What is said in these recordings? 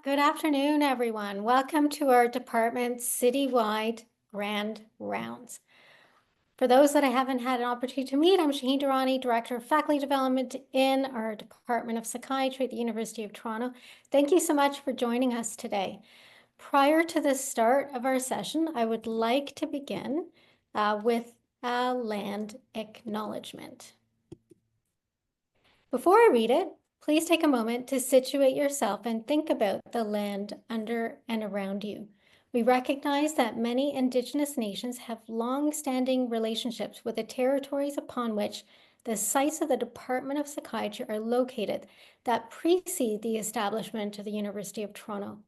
Good afternoon, everyone. Welcome to our department's citywide grand rounds. For those that I haven't had an opportunity to meet, I'm Shaheen Durrani, Director of Faculty Development in our Department of Psychiatry at the University of Toronto. Thank you so much for joining us today. Prior to the start of our session, I would like to begin with a land acknowledgement. Before I read it, please take a moment to situate yourself and think about the land under and around you. We recognize that many Indigenous nations have long-standing relationships with the territories upon which the sites of the Department of Psychiatry are located that precede the establishment of the University of Toronto.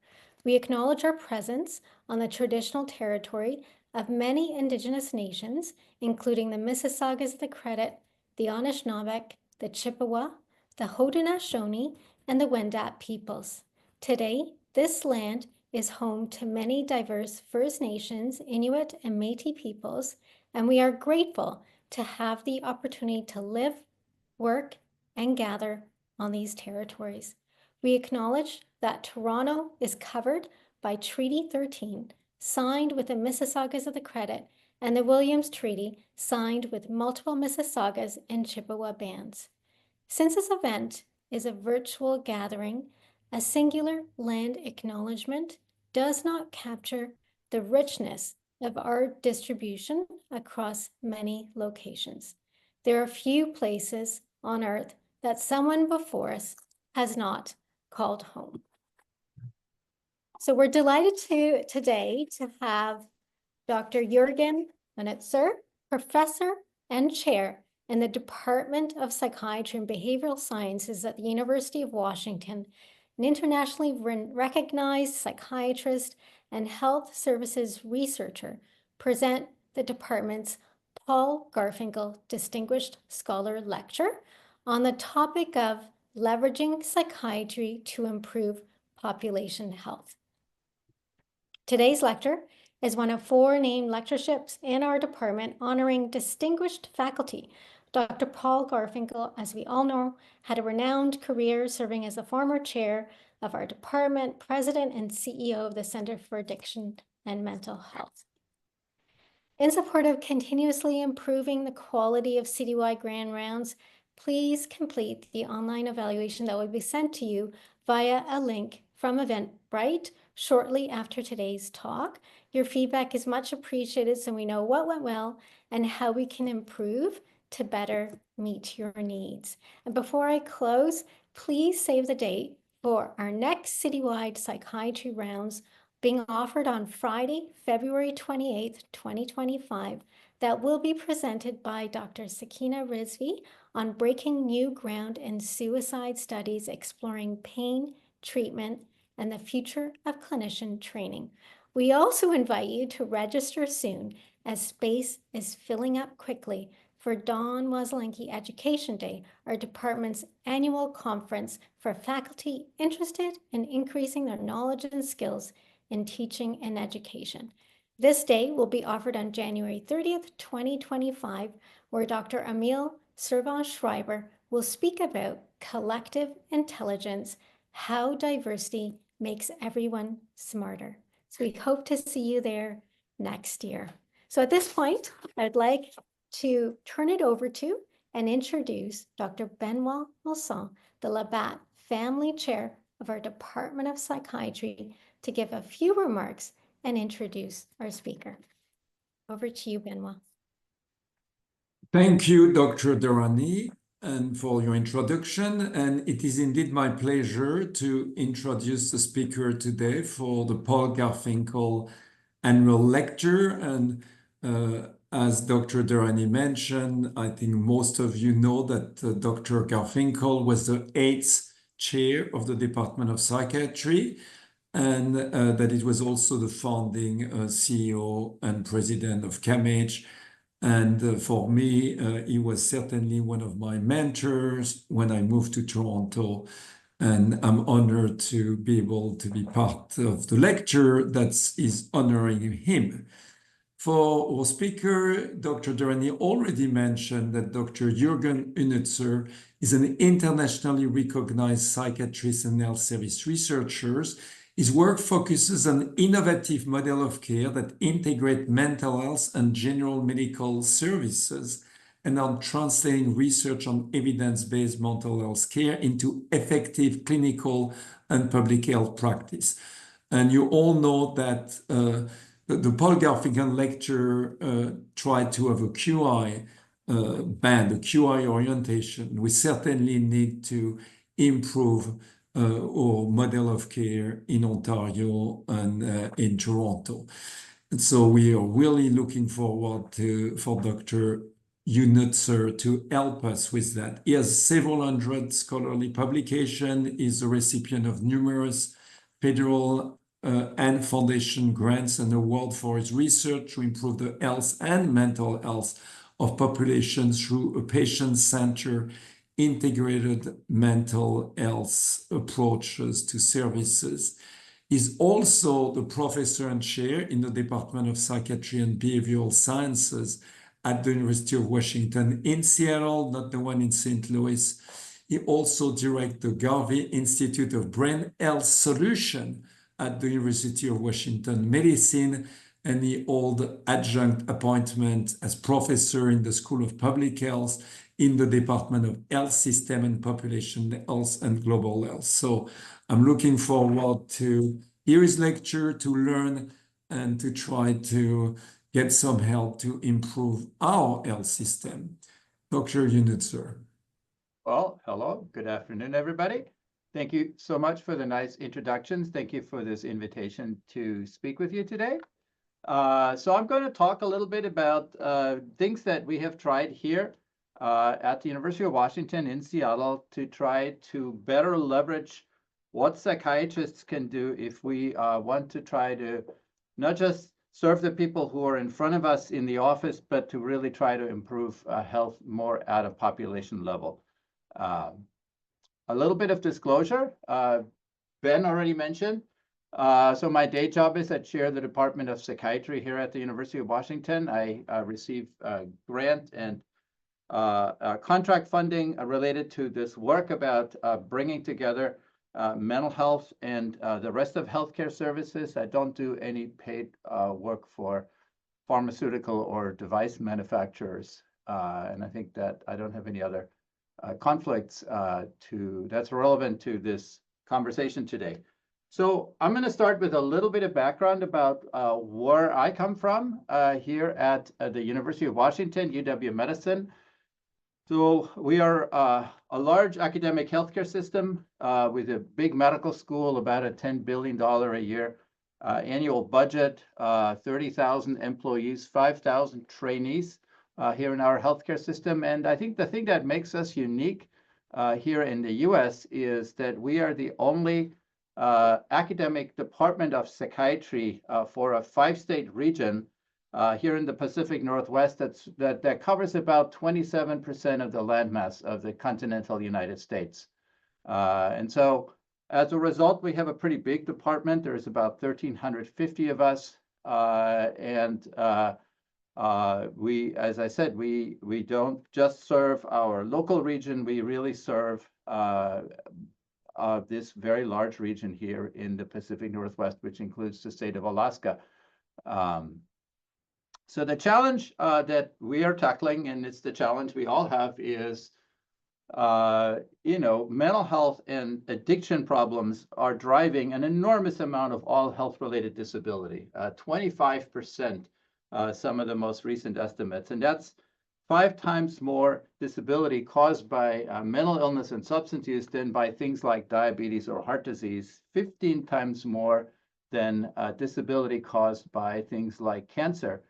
We acknowledge our presence on the traditional territory of many Indigenous nations, including the Mississaugas of the Credit, the Anishinaabe, the Chippewa, the Haudenosaunee, and the Wendat peoples. Today, this land is home to many diverse First Nations, Inuit, and Métis peoples, and we are grateful to have the opportunity to live, work, and gather on these territories. We acknowledge that Toronto is covered by Treaty 13, signed with the Mississaugas of the Credit, and the Williams Treaty, signed with multiple Mississaugas and Chippewa bands. Since this event is a virtual gathering, a singular land acknowledgement does not capture the richness of our distribution across many locations. There are few places on Earth that someone before us has not called home. So we're delighted today to have Dr. Jürgen Unützer, Professor and Chair in the Department of Psychiatry and Behavioral Sciences at the University of Washington, an internationally recognized psychiatrist and health services researcher, present the department's Paul Garfinkel Distinguished Scholar Lecture on the topic of leveraging psychiatry to improve population health. Today's lecture is one of 4 named lectureships in our department honoring distinguished faculty. Dr. Paul Garfinkel, as we all know, had a renowned career serving as the former chair of our department, president and CEO of the Center for Addiction and Mental Health. In support of continuously improving the quality of citywide grand rounds, please complete the online evaluation that will be sent to you via a link from Eventbrite shortly after today's talk. Your feedback is much appreciated so we know what went well and how we can improve to better meet your needs. And before I close, please save the date for our next citywide psychiatry rounds being offered on Friday, February 28th, 2025, that will be presented by Dr. Sakina Rizvi on breaking new ground in suicide studies, exploring pain, treatment, and the future of clinician training. We also invite you to register soon as space is filling up quickly for Don Waslenki Education Day, our department's annual conference for faculty interested in increasing their knowledge and skills in teaching and education. This day will be offered on January 30th, 2025, where Dr. Emil Servan-Schreiber will speak about collective intelligence, how diversity makes everyone smarter. So we hope to see you there next year. So at this point, I'd like to turn it over to and introduce Dr. Benoit Malson, the Labatt Family Chair of our Department of Psychiatry, to give a few remarks and introduce our speaker. Over to you, Benoit. Thank you, Dr. Durrani, and for your introduction. And it is indeed my pleasure to introduce the speaker today for the Paul Garfinkel annual lecture. And as Dr. Durrani mentioned, I think most of you know that Dr. Garfinkel was the 8th chair of the Department of Psychiatry, and that it was also the founding CEO and president of CAMH. And for me, he was certainly one of my mentors when I moved to Toronto. And I'm honored to be able to be part of the lecture that is honoring him. For our speaker, Dr. Durrani already mentioned that Dr. Jürgen Unützer is an internationally recognized psychiatrist and health service researcher. His work focuses on innovative model of care that integrate mental health and general medical services, and on translating research on evidence-based mental health care into effective clinical and public health practice. And you all know that the Paul Garfinkel lecture tried to have a QI band, a QI orientation. We certainly need to improve our model of care in Ontario and in Toronto. And so we are really looking forward for Dr. Unützer to help us with that. He has several hundred scholarly publications, is a recipient of numerous federal and foundation grants and awards for his research to improve the health and mental health of populations through a patient-centered integrated mental health approaches to services. He's also the professor and chair in the Department of Psychiatry and Behavioral Sciences at the University of Washington in Seattle, not the one in St. Louis. He also directs the Garvey Institute of Brain Health Solution at the University of Washington Medicine, and he holds adjunct appointment as professor in the School of Public Health in the Department of Health System and Population Health and Global Health. So I'm looking forward to hear his lecture, to learn, and to try to get some help to improve our health system. Dr. Unützer. Well, hello, good afternoon, everybody. Thank you so much for the nice introductions. Thank you for this invitation to speak with you today. So I'm going to talk a little bit about things that we have tried here at the University of Washington in Seattle to try to better leverage what psychiatrists can do if we want to try to not just serve the people who are in front of us in the office, but to really try to improve health more at a population level. A little bit of disclosure, Ben already mentioned. So my day job is I chair the Department of Psychiatry here at the University of Washington. I receive grant and contract funding related to this work about bringing together mental health and the rest of healthcare services. I don't do any paid work for pharmaceutical or device manufacturers. And I think that I don't have any other conflicts that's relevant to this conversation today. So I'm going to start with a little bit of background about where I come from here at the University of Washington, UW-Medicine. So we are a large academic healthcare system with a big medical school, about a $10 billion a year annual budget, 30,000 employees, 5,000 trainees here in our healthcare system. And I think the thing that makes us unique here in the US is that we are the only academic department of psychiatry for a 5-state region here in the Pacific Northwest that covers about 27% of the landmass of the continental United States. And so as a result, we have a pretty big department. There's about 1,350 of us. We, as I said, we don't just serve our local region. We really serve this very large region here in the Pacific Northwest, which includes the state of Alaska. So the challenge that we are tackling, and it's the challenge we all have, is mental health and addiction problems are driving an enormous amount of all health-related disability, 25%, some of the most recent estimates. And that's 5 times more disability caused by mental illness and substance use than by things like diabetes or heart disease, 15 times more than disability caused by things like cancer.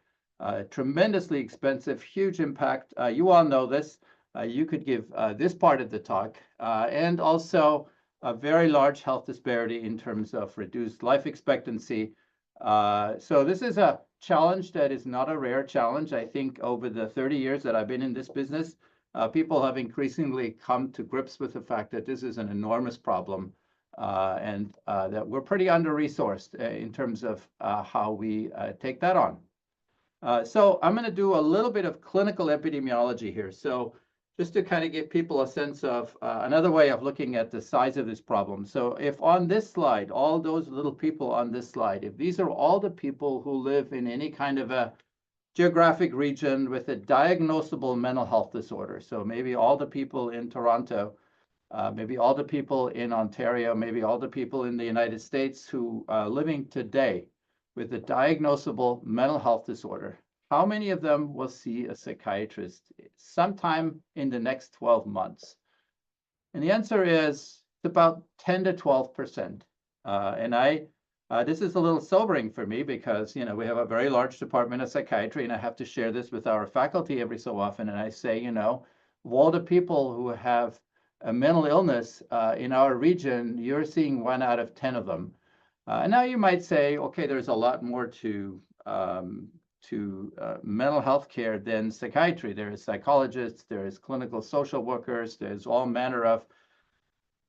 Tremendously expensive, huge impact. You all know this. You could give this part of the talk, and also a very large health disparity in terms of reduced life expectancy. So this is a challenge that is not a rare challenge. I think over the 30 years that I've been in this business, people have increasingly come to grips with the fact that this is an enormous problem and that we're pretty under-resourced in terms of how we take that on. So I'm going to do a little bit of clinical epidemiology here. So just to kind of give people a sense of another way of looking at the size of this problem. So if on this slide, all those little people on this slide, if these are all the people who live in any kind of a geographic region with a diagnosable mental health disorder, so maybe all the people in Toronto, maybe all the people in Ontario, maybe all the people in the United States who are living today with a diagnosable mental health disorder, how many of them will see a psychiatrist sometime in the next 12 months? And the answer is about 10 to 12%. This is a little sobering for me because, we have a very large department of psychiatry, and I have to share this with our faculty every so often. And I say, of all the people who have a mental illness in our region, you're seeing 1 out of 10 of them. And now you might say, okay, there's a lot more to mental health care than psychiatry. There is psychologists, there is clinical social workers, there's all manner of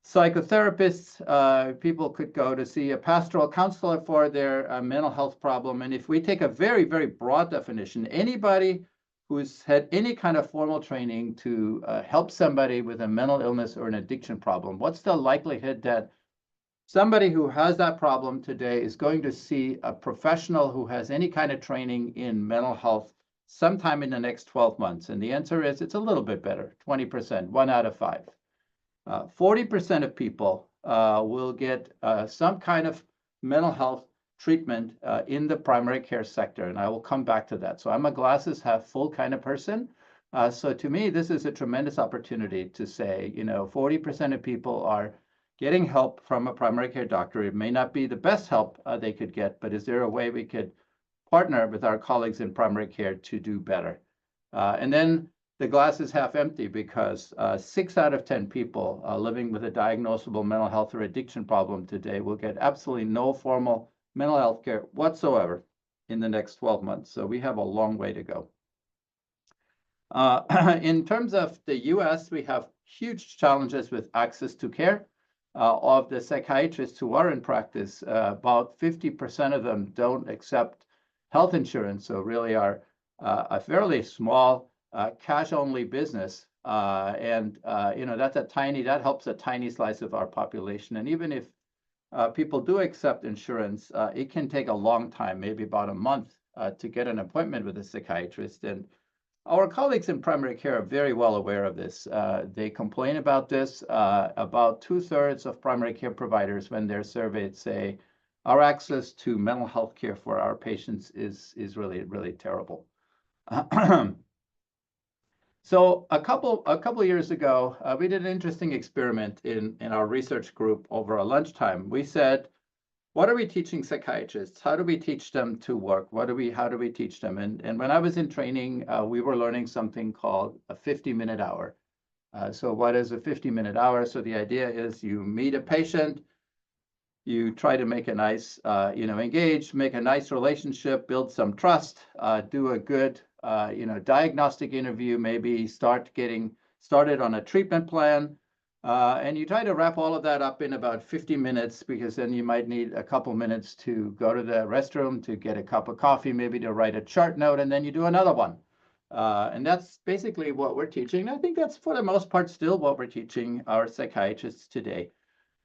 psychotherapists. People could go to see a pastoral counselor for their mental health problem. And if we take a very, very broad definition, anybody who's had any kind of formal training to help somebody with a mental illness or an addiction problem, what's the likelihood that somebody who has that problem today is going to see a professional who has any kind of training in mental health sometime in the next 12 months? And the answer is it's a little bit better, 20%, 1 out of 5. 40% of people will get some kind of mental health treatment in the primary care sector, and I will come back to that. So I'm a glasses half full kind of person. So to me, this is a tremendous opportunity to say, 40% of people are getting help from a primary care doctor. It may not be the best help they could get, but is there a way we could partner with our colleagues in primary care to do better? And then the glass is half empty because 6 out of 10 people living with a diagnosable mental health or addiction problem today will get absolutely no formal mental health care whatsoever in the next 12 months. So we have a long way to go. In terms of the US, we have huge challenges with access to care. Of the psychiatrists who are in practice, about 50% of them don't accept health insurance, so really are a fairly small cash-only business. That helps a tiny slice of our population. And even if people do accept insurance, it can take a long time, maybe about a month, to get an appointment with a psychiatrist. And our colleagues in primary care are very well aware of this. They complain about this. About 2/3 of primary care providers, when they're surveyed, say our access to mental health care for our patients is really, really terrible. So a couple years ago, we did an interesting experiment in our research group over a lunchtime. We said, what are we teaching psychiatrists? How do we teach them to work? How do we teach them? And when I was in training, we were learning something called a 50-minute hour. So what is a 50-minute hour? So the idea is you meet a patient, you try to make a nice, engage, make a nice relationship, build some trust, do a good, diagnostic interview, maybe start getting started on a treatment plan. And you try to wrap all of that up in about 50 minutes, because then you might need a couple minutes to go to the restroom, to get a cup of coffee, maybe to write a chart note, and then you do another one. And that's basically what we're teaching. I think that's, for the most part, still what we're teaching our psychiatrists today.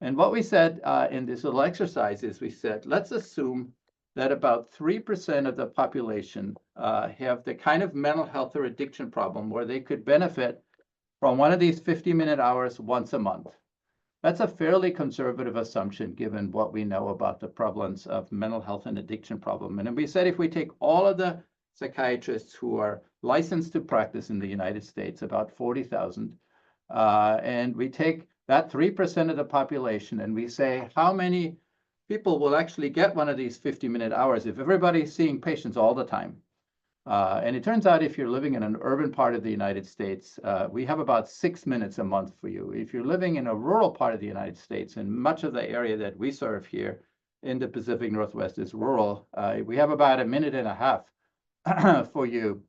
And what we said in this little exercise is we said, let's assume that about 3% of the population have the kind of mental health or addiction problem where they could benefit from one of these 50-minute hours once a month. That's a fairly conservative assumption given what we know about the prevalence of mental health and addiction problem. And we said if we take all of the psychiatrists who are licensed to practice in the United States, about 40,000, and we take that 3% of the population and we say how many people will actually get one of these 50-minute hours if everybody's seeing patients all the time. And it turns out if you're living in an urban part of the United States, we have about 6 minutes a month for you. If you're living in a rural part of the United States, and much of the area that we serve here in the Pacific Northwest is rural, we have about 1.5 minutes for you.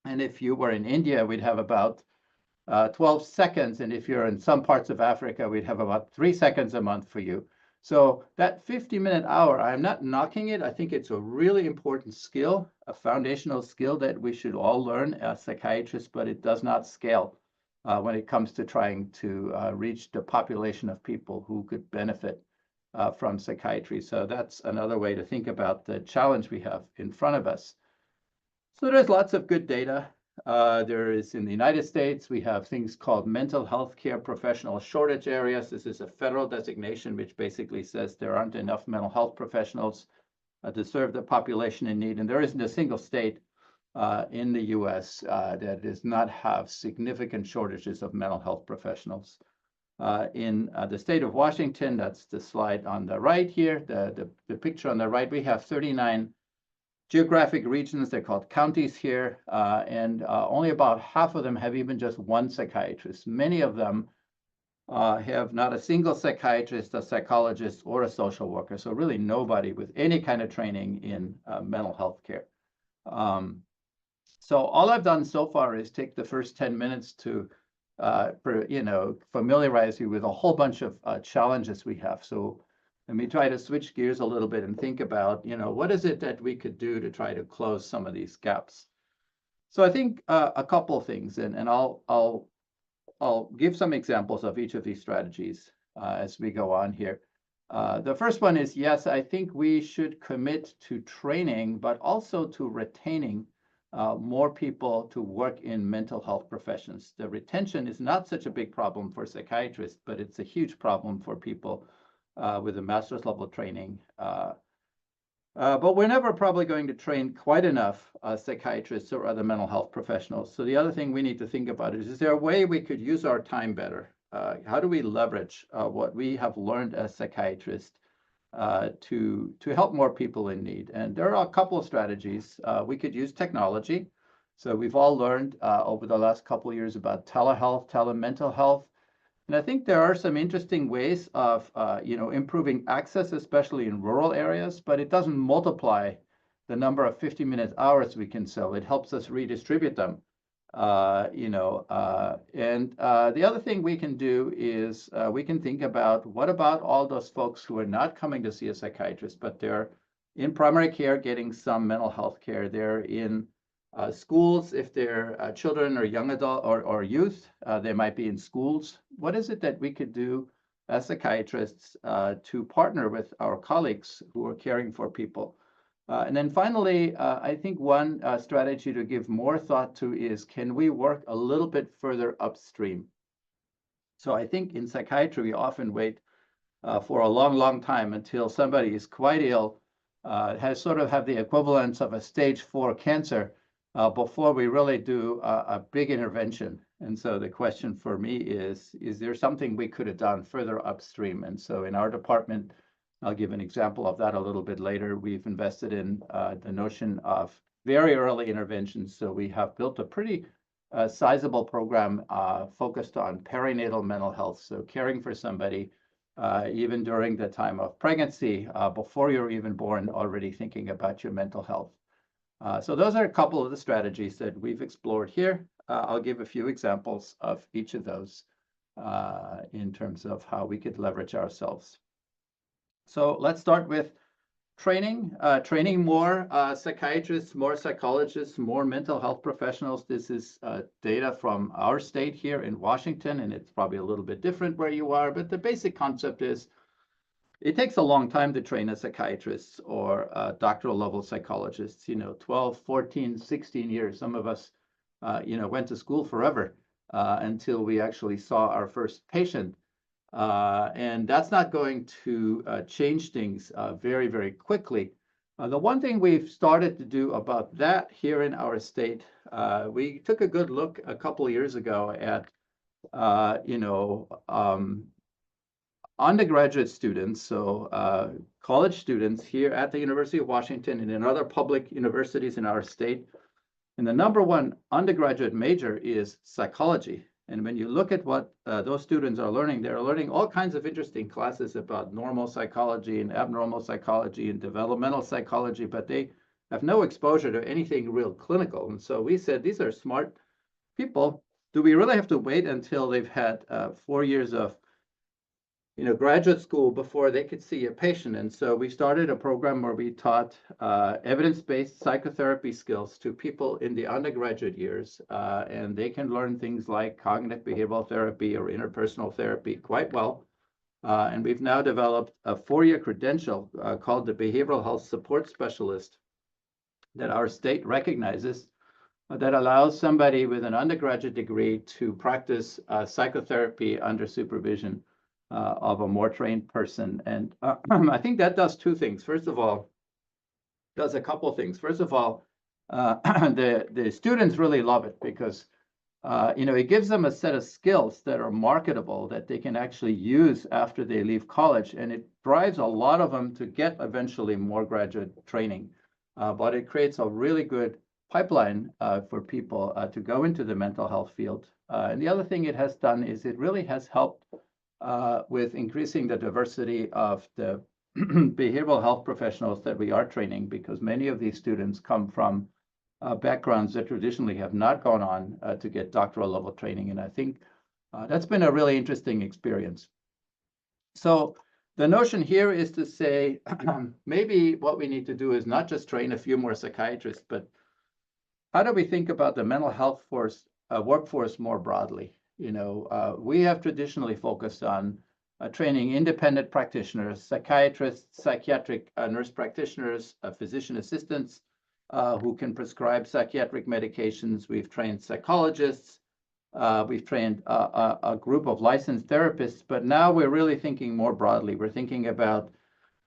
And if you were in India, we'd have about 12 seconds. And if you're in some parts of Africa, we'd have about 3 seconds a month for you. So that 50-minute hour, I'm not knocking it. I think it's a really important skill. a foundational skill that we should all learn as psychiatrists, but it does not scale when it comes to trying to reach the population of people who could benefit from psychiatry. So that's another way to think about the challenge we have in front of us. So there's lots of good data. There is in the United States, we have things called mental health care professional shortage areas. This is a federal designation, which basically says there aren't enough mental health professionals to serve the population in need. And there isn't a single state in the US that does not have significant shortages of mental health professionals. In the state of Washington, that's the slide on the right here, the picture on the right, we have 39 geographic regions. They're called counties here, and only about half of them have even just one psychiatrist. Many of them have not a single psychiatrist, a psychologist, or a social worker. So really nobody with any kind of training in mental health care. So all I've done so far is take the first 10 minutes to familiarize you with a whole bunch of challenges we have. So let me try to switch gears a little bit and think about, what is it that we could do to try to close some of these gaps? So I think a couple of things, and I'll give some examples of each of these strategies as we go on here. The first one is, yes, I think we should commit to training, but also to retaining more people to work in mental health professions. The retention is not such a big problem for psychiatrists, but it's a huge problem for people with a master's level training. But we're never probably going to train quite enough psychiatrists or other mental health professionals. So the other thing we need to think about is there a way we could use our time better? How do we leverage what we have learned as psychiatrists to help more people in need? And there are a couple of strategies. We could use technology. So we've all learned over the last couple of years about telehealth, telemental health. And I think there are some interesting ways of, improving access, especially in rural areas, but it doesn't multiply the number of 50-minute hours we can sell. It helps us redistribute them, And the other thing we can do is we can think about what about all those folks who are not coming to see a psychiatrist, but they're in primary care getting some mental health care. They're in schools, if they're children or young adult or youth, they might be in schools. What is it that we could do as psychiatrists to partner with our colleagues who are caring for people? And then finally, I think one strategy to give more thought to is, can we work a little bit further upstream? So I think in psychiatry, we often wait for a long, long time until somebody is quite ill, have the equivalence of a stage 4 cancer, before we really do a big intervention. And so the question for me is there something we could have done further upstream? And so in our department, I'll give an example of that a little bit later. We've invested in the notion of very early interventions. So we have built a pretty sizable program focused on perinatal mental health. So caring for somebody even during the time of pregnancy, before you're even born, already thinking about your mental health. So those are a couple of the strategies that we've explored here. I'll give a few examples of each of those in terms of how we could leverage ourselves. So let's start with training, training more psychiatrists, more psychologists, more mental health professionals. This is data from our state here in Washington, and it's probably a little bit different where you are, but the basic concept is it takes a long time to train a psychiatrist or doctoral level psychologists, 12, 14, 16 years. Some of us, went to school forever until we actually saw our first patient. And that's not going to change things very, very quickly. The one thing we've started to do about that here in our state, we took a good look a couple of years ago at, undergraduate students, so college students here at the University of Washington and in other public universities in our state. And the number one undergraduate major is psychology. And when you look at what those students are learning, they're learning all kinds of interesting classes about normal psychology and abnormal psychology and developmental psychology, but they have no exposure to anything real clinical. And so we said, these are smart people. Do we really have to wait until they've had 4 years of graduate school before they could see a patient. And so we started a program where we taught evidence-based psychotherapy skills to people in the undergraduate years, and they can learn things like cognitive behavioral therapy or interpersonal therapy quite well. And we've now developed a 4-year credential called the Behavioral Health Support Specialist that our state recognizes, that allows somebody with an undergraduate degree to practice psychotherapy under supervision of a more trained person. And I think that does 2 things. First of all, does a couple things. First of all, the students really love it because it gives them a set of skills that are marketable that they can actually use after they leave college, and it drives a lot of them to get eventually more graduate training. But it creates a really good pipeline for people to go into the mental health field. And the other thing it has done is it really has helped with increasing the diversity of the behavioral health professionals that we are training, because many of these students come from backgrounds that traditionally have not gone on to get doctoral level training. And I think that's been a really interesting experience. So the notion here is to say, maybe what we need to do is not just train a few more psychiatrists, but how do we think about the mental health workforce more broadly? We have traditionally focused on training independent practitioners, psychiatrists, psychiatric nurse practitioners, physician assistants who can prescribe psychiatric medications. We've trained psychologists. We've trained a group of licensed therapists, but now we're really thinking more broadly. We're thinking about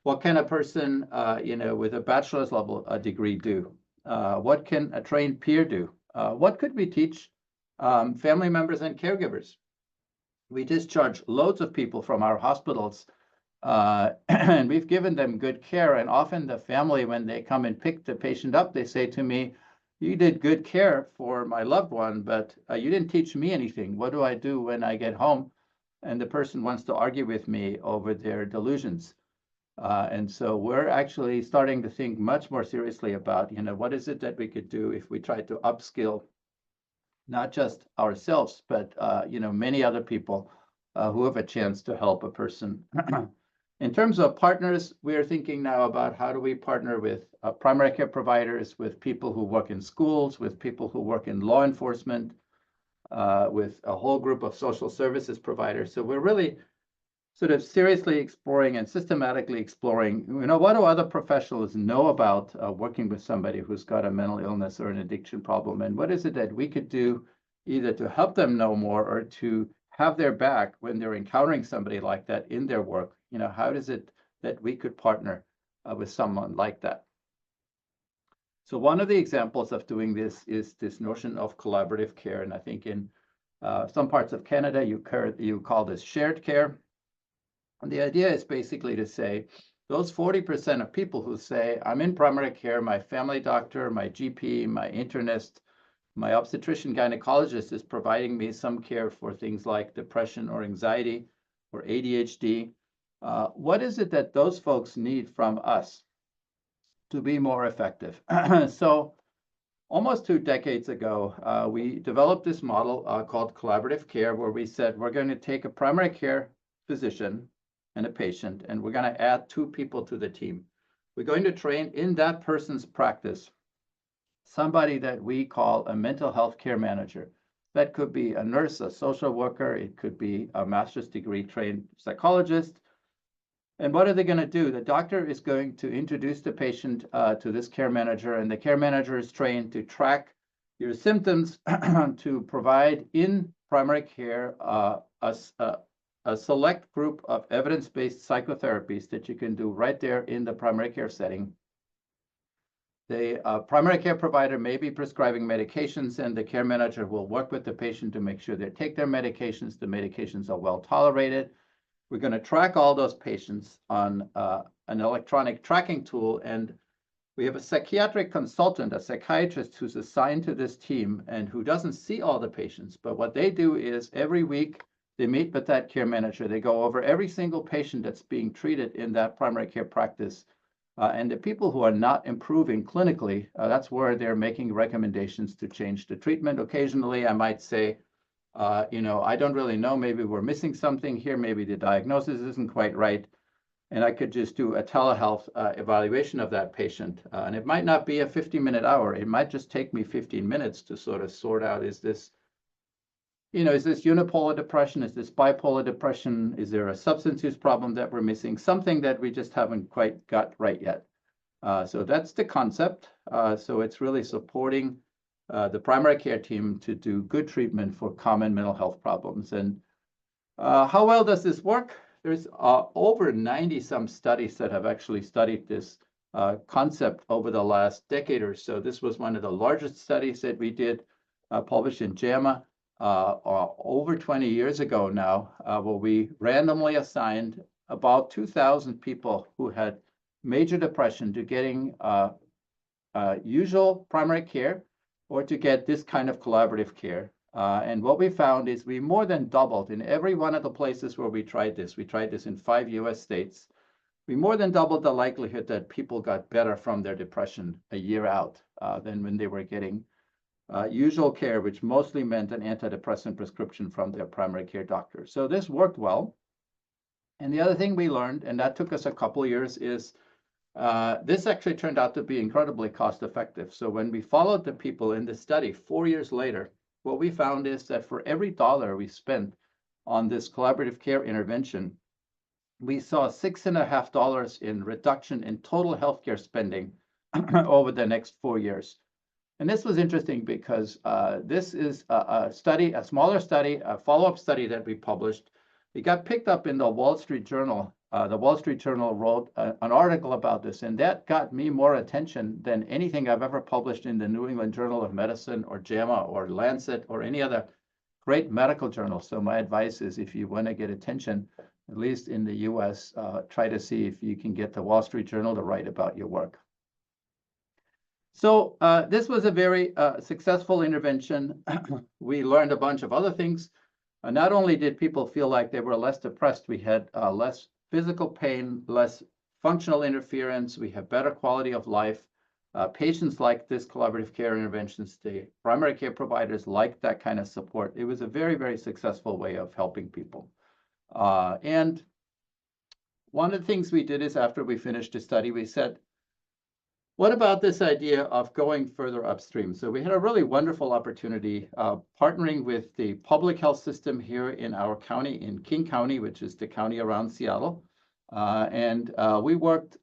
what can a person, with a bachelor's level degree do? What can a trained peer do? What could we teach family members and caregivers? We discharge loads of people from our hospitals, and we've given them good care. And often the family, when they come and pick the patient up, they say to me, "You did good care for my loved one, but you didn't teach me anything. What do I do when I get home?" And the person wants to argue with me over their delusions. And so we're actually starting to think much more seriously about, what is it that we could do if we try to upskill not just ourselves, but many other people who have a chance to help a person. In terms of partners, we are thinking now about how do we partner with primary care providers, with people who work in schools, with people who work in law enforcement, with a whole group of social services providers. So we're really sort of seriously exploring and systematically exploring, what do other professionals know about working with somebody who's got a mental illness or an addiction problem, and what is it that we could do either to help them know more or to have their back when they're encountering somebody like that in their work. How is it that we could partner with someone like that? So one of the examples of doing this is this notion of collaborative care, and I think in some parts of Canada you call this shared care. And the idea is basically to say, those 40% of people who say, I'm in primary care, my family doctor, my GP, my internist, my obstetrician gynecologist is providing me some care for things like depression or anxiety or ADHD. What is it that those folks need from us to be more effective? So almost 2 decades ago, we developed this model called collaborative care, where we said we're going to take a primary care physician and a patient, and we're going to add 2 people to the team. We're going to train in that person's practice somebody that we call a mental health care manager. That could be a nurse, a social worker, it could be a master's degree trained psychologist. And what are they going to do? The doctor is going to introduce the patient to this care manager, and the care manager is trained to track your symptoms to provide in primary care a select group of evidence-based psychotherapies that you can do right there in the primary care setting. The primary care provider may be prescribing medications, and the care manager will work with the patient to make sure they take their medications. The medications are well tolerated. We're going to track all those patients on an electronic tracking tool, and we have a psychiatric consultant, a psychiatrist who's assigned to this team and who doesn't see all the patients. But what they do is every week they meet with that care manager. They go over every single patient that's being treated in that primary care practice. And the people who are not improving clinically, that's where they're making recommendations to change the treatment. Occasionally, I might say, I don't really know, maybe we're missing something here, maybe the diagnosis isn't quite right. And I could just do a telehealth evaluation of that patient. And it might not be a 50-minute hour. It might just take me 15 minutes to sort of sort out, is this unipolar depression? Is this bipolar depression? Is there a substance use problem that we're missing? Something that we just haven't quite got right yet. So that's the concept. So it's really supporting the primary care team to do good treatment for common mental health problems. And how well does this work? There's over 90-some studies that have actually studied this concept over the last decade or so. This was one of the largest studies that we did, published in JAMA over 20 years ago now, where we randomly assigned about 2,000 people who had major depression to getting usual primary care or to get this kind of collaborative care. And what we found is we more than doubled in every one of the places where we tried this. We tried this in 5 US states. We more than doubled the likelihood that people got better from their depression a year out than when they were getting usual care, which mostly meant an antidepressant prescription from their primary care doctor. So this worked well. And the other thing we learned, and that took us a couple of years, is this actually turned out to be incredibly cost effective. So when we followed the people in the study 4 years later, what we found is that for every dollar we spent on this collaborative care intervention, we saw $6.50 in reduction in total healthcare spending over the next 4 years. And this was interesting because this is a study, a smaller study, a follow-up study that we published. It got picked up in the Wall Street Journal. The Wall Street Journal wrote an article about this, and that got me more attention than anything I've ever published in the New England Journal of Medicine or JAMA or Lancet or any other great medical journal. So my advice is, if you want to get attention, at least in the US, try to see if you can get the Wall Street Journal to write about your work. So this was a very successful intervention. We learned a bunch of other things. Not only did people feel like they were less depressed, we had less physical pain, less functional interference, we have better quality of life. Patients like this collaborative care interventions, the primary care providers like that kind of support. It was a very, very successful way of helping people. And one of the things we did is, after we finished the study, we said, what about this idea of going further upstream? So we had a really wonderful opportunity partnering with the public health system here in our county, in King County, which is the county around Seattle. And we worked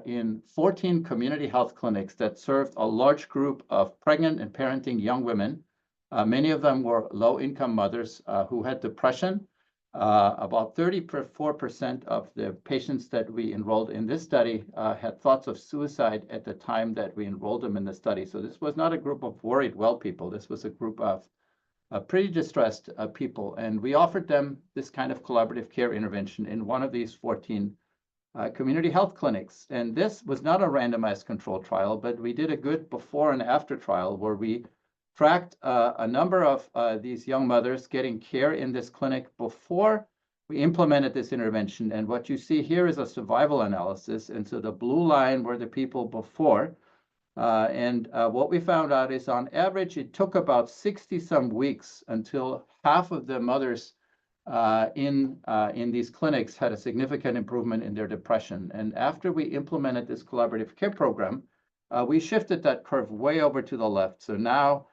in 14 community health clinics that served a large group of pregnant and parenting young women. Many of them were low-income mothers who had depression. About 34% of the patients that we enrolled in this study had thoughts of suicide at the time that we enrolled them in the study. So this was not a group of worried well people. This was a group of pretty distressed people. And we offered them this kind of collaborative care intervention in one of these 14 community health clinics. And this was not a randomized control trial, but we did a good before and after trial where we tracked a number of these young mothers getting care in this clinic before we implemented this intervention. And what you see here is a survival analysis. And so the blue line were the people before. And what we found out is, on average, it took about 60-some weeks until half of the mothers in these clinics had a significant improvement in their depression. And after we implemented this collaborative care program, we shifted that curve way over to the left. So now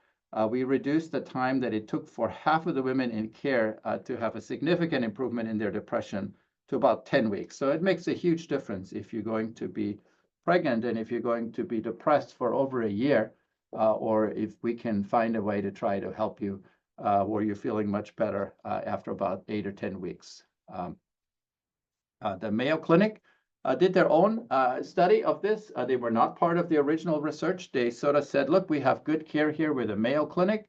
we reduced the time that it took for half of the women in care to have a significant improvement in their depression to about 10 weeks. So it makes a huge difference if you're going to be pregnant and if you're going to be depressed for over a year, or if we can find a way to try to help you where you're feeling much better after about 8 or 10 weeks. The Mayo Clinic did their own study of this. They were not part of the original research. They sort of said, look, we have good care here with the Mayo Clinic.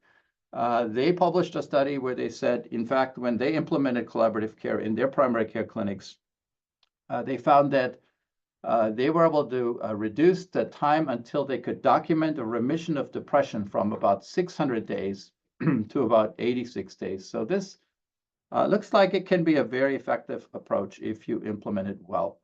They published a study where they said, in fact, when they implemented collaborative care in their primary care clinics, they found that they were able to reduce the time until they could document a remission of depression from about 600 days to about 86 days. So this looks like it can be a very effective approach if you implement it well.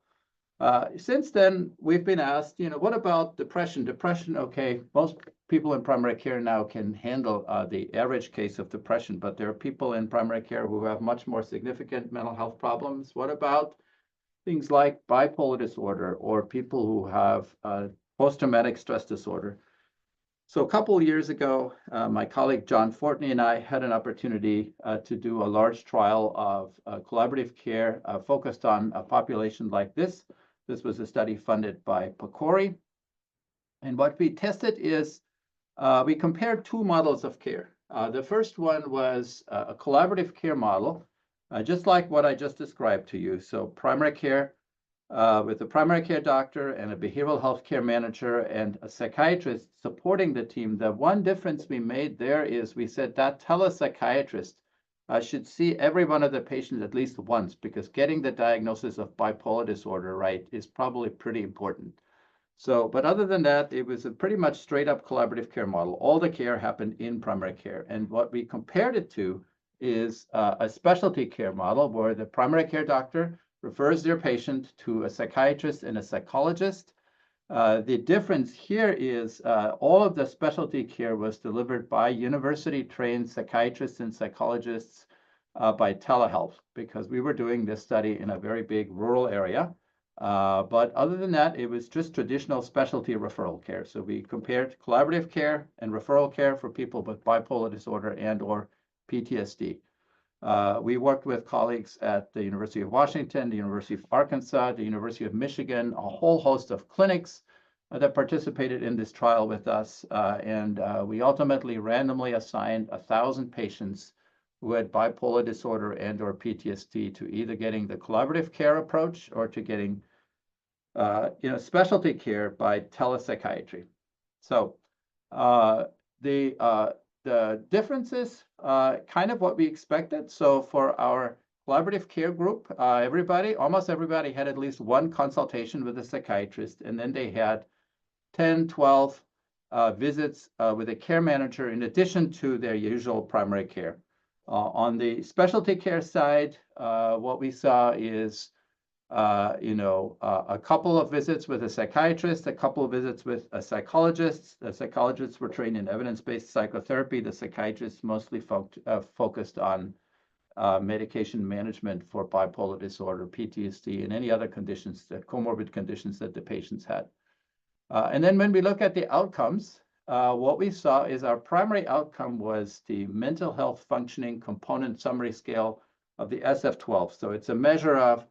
Since then, we've been asked, what about depression? Depression, okay, most people in primary care now can handle the average case of depression, but there are people in primary care who have much more significant mental health problems. What about things like bipolar disorder or people who have post-traumatic stress disorder? So a couple of years ago, my colleague John Fortney and I had an opportunity to do a large trial of collaborative care focused on a population like this. This was a study funded by PCORI. And what we tested is we compared two models of care. The first one was a collaborative care model, just like what I just described to you. So primary care with a primary care doctor and a behavioral health care manager and a psychiatrist supporting the team. The one difference we made there is we said that telepsychiatrist should see every one of the patients at least once, because getting the diagnosis of bipolar disorder right is probably pretty important. So, but other than that, it was a pretty much straight up collaborative care model. All the care happened in primary care. And what we compared it to is a specialty care model where the primary care doctor refers their patient to a psychiatrist and a psychologist. The difference here is all of the specialty care was delivered by university-trained psychiatrists and psychologists by telehealth, because we were doing this study in a very big rural area. But other than that, it was just traditional specialty referral care. So we compared collaborative care and referral care for people with bipolar disorder and or PTSD. We worked with colleagues at the University of Washington, the University of Arkansas, the University of Michigan, a whole host of clinics that participated in this trial with us. And we ultimately randomly assigned 1,000 patients who had bipolar disorder and or PTSD to either getting the collaborative care approach or to getting specialty care by telepsychiatry. So the differences, kind of what we expected. So for our collaborative care group, almost everybody had at least one consultation with a psychiatrist, and then they had 10, 12 visits with a care manager in addition to their usual primary care. On the specialty care side, what we saw is a couple of visits with a psychiatrist, a couple of visits with a psychologist. The psychologists were trained in evidence-based psychotherapy. The psychiatrists mostly focused on medication management for bipolar disorder, PTSD, and any other conditions, comorbid conditions that the patients had. And then when we look at the outcomes, what we saw is our primary outcome was the mental health functioning component summary scale of the SF-12. So it's a measure of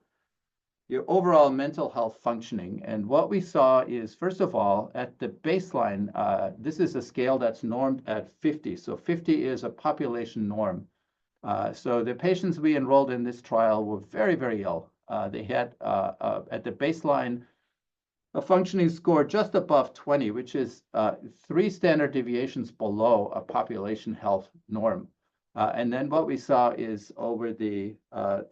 your overall mental health functioning. And what we saw is, first of all, at the baseline, this is a scale that's normed at 50. So 50 is a population norm. So the patients we enrolled in this trial were very, very ill. They had, at the baseline, a functioning score just above 20, which is 3 standard deviations below a population health norm. And then what we saw is over the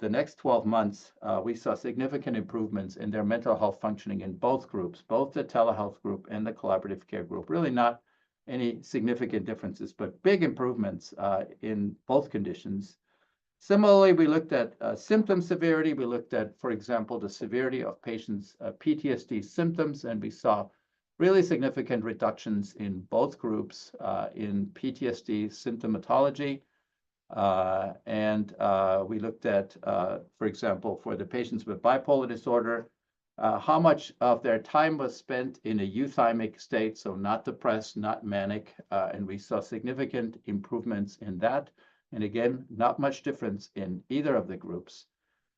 next 12 months, we saw significant improvements in their mental health functioning in both groups, both the telehealth group and the collaborative care group. Really not any significant differences, but big improvements in both conditions. Similarly, we looked at symptom severity. We looked at, for example, the severity of patients' PTSD symptoms, and we saw really significant reductions in both groups in PTSD symptomatology. And we looked at, for example, for the patients with bipolar disorder, how much of their time was spent in a euthymic state, so not depressed, not manic, and we saw significant improvements in that. And again, not much difference in either of the groups.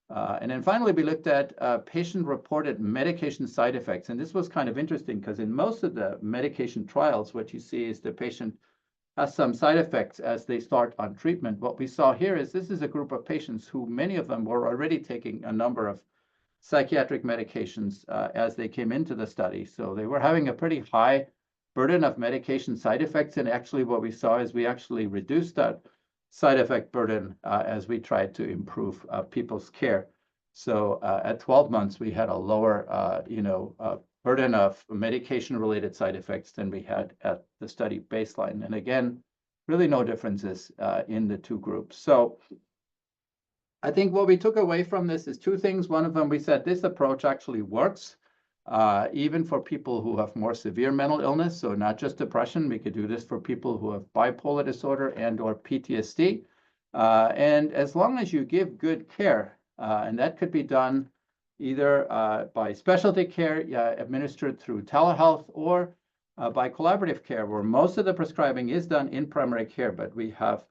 And then finally, we looked at patient-reported medication side effects. And this was kind of interesting because in most of the medication trials, what you see is the patient has some side effects as they start on treatment. What we saw here is this is a group of patients who many of them were already taking a number of psychiatric medications as they came into the study. So they were having a pretty high burden of medication side effects. And actually what we saw is we actually reduced that side effect burden as we tried to improve people's care. So at 12 months, we had a lower burden of medication-related side effects than we had at the study baseline. And again, really no differences in the two groups. So I think what we took away from this is two things. One of them, we said this approach actually works. even for people who have more severe mental illness, so not just depression. We could do this for people who have bipolar disorder and or PTSD. And as long as you give good care, and that could be done either by specialty care administered through telehealth or by collaborative care, where most of the prescribing is done in primary care, but we have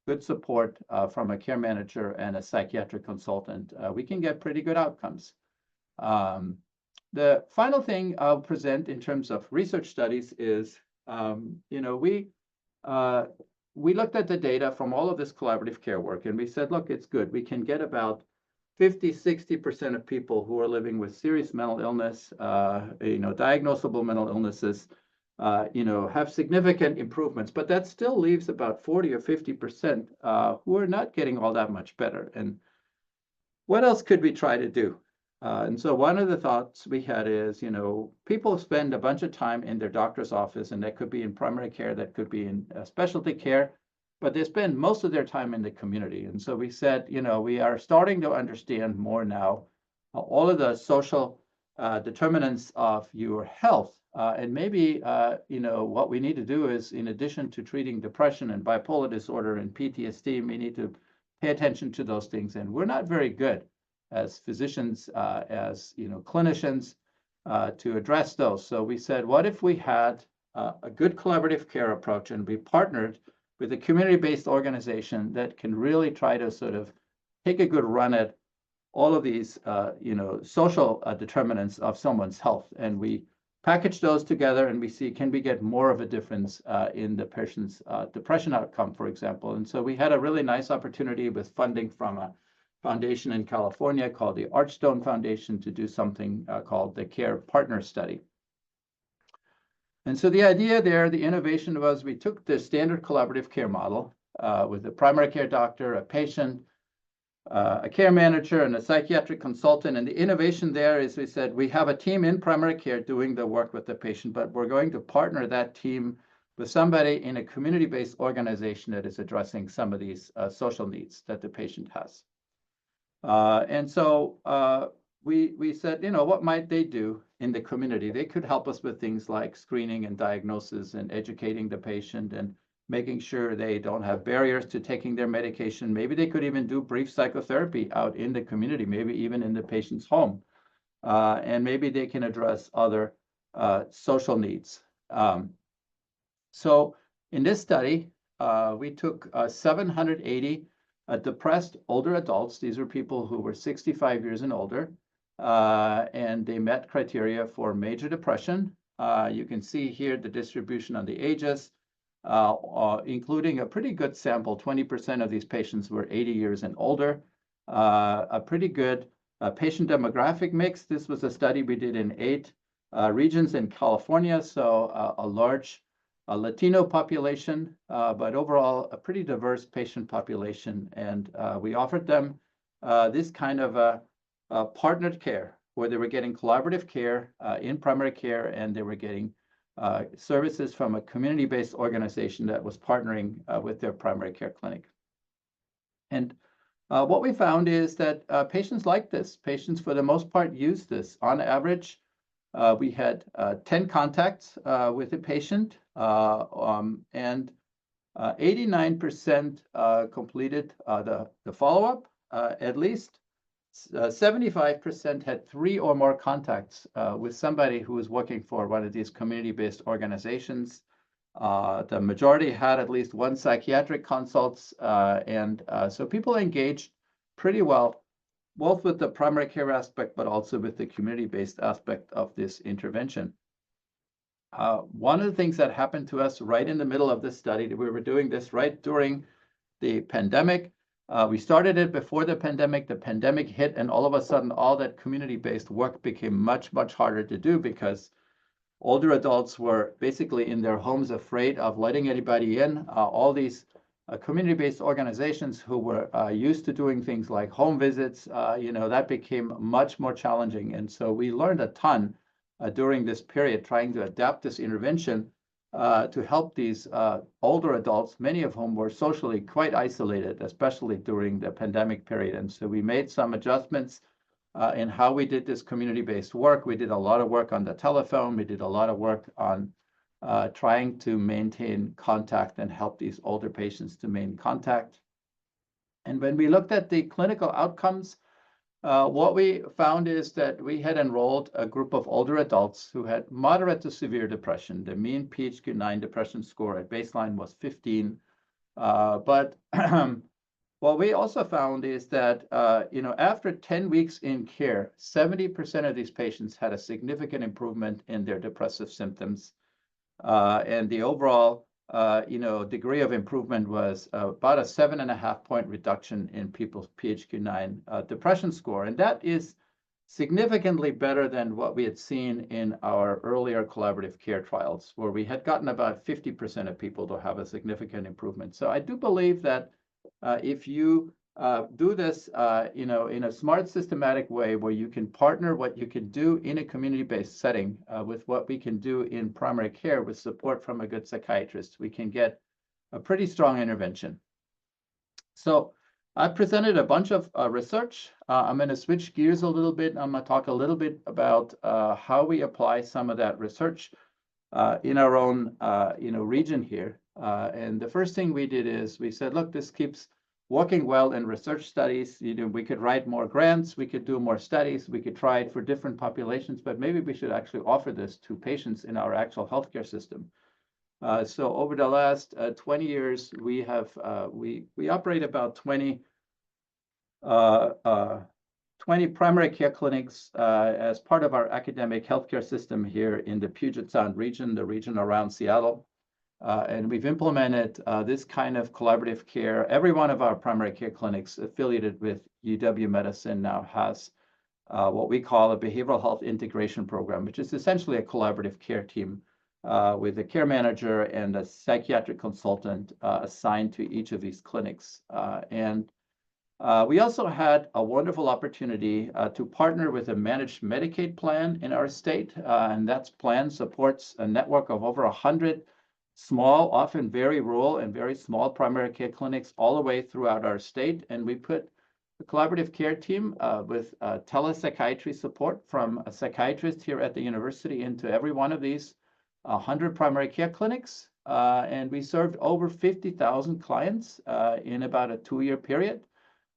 good support from a care manager and a psychiatric consultant, we can get pretty good outcomes. The final thing I'll present in terms of research studies is, we looked at the data from all of this collaborative care work, and we said, look, it's good. We can get about 50–60% of people who are living with serious mental illness, diagnosable mental illnesses, have significant improvements, but that still leaves about 40 or 50% who are not getting all that much better. And what else could we try to do? And so one of the thoughts we had is, people spend a bunch of time in their doctor's office, and that could be in primary care, that could be in specialty care, but they spend most of their time in the community. And so we said, we are starting to understand more now all of the social determinants of your health. And maybe, what we need to do is, in addition to treating depression and bipolar disorder and PTSD, we need to pay attention to those things. And we're not very good as physicians, as clinicians, to address those. So we said, what if we had a good collaborative care approach, and we partnered with a community-based organization that can really try to sort of take a good run at all of these, social determinants of someone's health. And we package those together, and we see, can we get more of a difference in the patient's depression outcome, for example. And so we had a really nice opportunity with funding from a foundation in California called the Archstone Foundation to do something called the Care Partner Study. And so the idea there, the innovation was, we took the standard collaborative care model with a primary care doctor, a patient, a care manager, and a psychiatric consultant. And the innovation there is, we said, we have a team in primary care doing the work with the patient, but we're going to partner that team with somebody in a community-based organization that is addressing some of these social needs that the patient has. And so we said, what might they do in the community? They could help us with things like screening and diagnosis and educating the patient and making sure they don't have barriers to taking their medication. Maybe they could even do brief psychotherapy out in the community, maybe even in the patient's home. And maybe they can address other social needs. So in this study, we took 780 depressed older adults. These are people who were 65 years and older, and they met criteria for major depression. You can see here the distribution on the ages, including a pretty good sample. 20% of these patients were 80 years and older. A pretty good patient demographic mix. This was a study we did in 8 regions in California, so a large Latino population, but overall a pretty diverse patient population. And we offered them this kind of a partnered care, where they were getting collaborative care in primary care, and they were getting services from a community-based organization that was partnering with their primary care clinic. And what we found is that patients like this. Patients, for the most part, use this. On average, we had 10 contacts with the patient, and 89% completed the follow-up. At least 75% had 3 or more contacts with somebody who was working for one of these community-based organizations. The majority had at least 1 psychiatric consults, and so people engaged pretty well, both with the primary care aspect, but also with the community-based aspect of this intervention. One of the things that happened to us right in the middle of this study, we were doing this right during the pandemic. We started it before the pandemic hit, and all of a sudden, all that community-based work became much, much harder to do, because older adults were basically in their homes afraid of letting anybody in. All these community-based organizations who were used to doing things like home visits, that became much more challenging. And so we learned a ton during this period, trying to adapt this intervention to help these older adults, many of whom were socially quite isolated, especially during the pandemic period. And so we made some adjustments in how we did this community-based work. We did a lot of work on the telephone. We did a lot of work on trying to maintain contact and help these older patients to maintain contact. And when we looked at the clinical outcomes, what we found is that we had enrolled a group of older adults who had moderate to severe depression. The mean PHQ-9 depression score at baseline was 15. But what we also found is that after 10 weeks in care, 70% of these patients had a significant improvement in their depressive symptoms. And the overall degree of improvement was about a 7.5-point reduction in people's PHQ-9 depression score. And that is significantly better than what we had seen in our earlier collaborative care trials, where we had gotten about 50% of people to have a significant improvement. So I do believe that if you do this, in a smart, systematic way, where you can partner what you can do in a community-based setting with what we can do in primary care with support from a good psychiatrist, we can get a pretty strong intervention. So I presented a bunch of research. I'm going to switch gears a little bit. I'm going to talk a little bit about how we apply some of that research in our own region here. And the first thing we did is we said, look, this keeps working well in research studies. We could write more grants, we could do more studies, we could try it for different populations, but maybe we should actually offer this to patients in our actual healthcare system. So over the last 20 years, we have we operate about 20 primary care clinics as part of our academic healthcare system here in the Puget Sound region, the region around Seattle. And we've implemented this kind of collaborative care. Every one of our primary care clinics affiliated with UW-Medicine now has what we call a behavioral health integration program, which is essentially a collaborative care team with a care manager and a psychiatric consultant assigned to each of these clinics. And we also had a wonderful opportunity to partner with a managed Medicaid plan in our state. And that plan supports a network of over 100 small, often very rural and very small primary care clinics all the way throughout our state. And we put a collaborative care team with telepsychiatry support from a psychiatrist here at the university into every one of these 100 primary care clinics. And we served over 50,000 clients in about a 2-year period.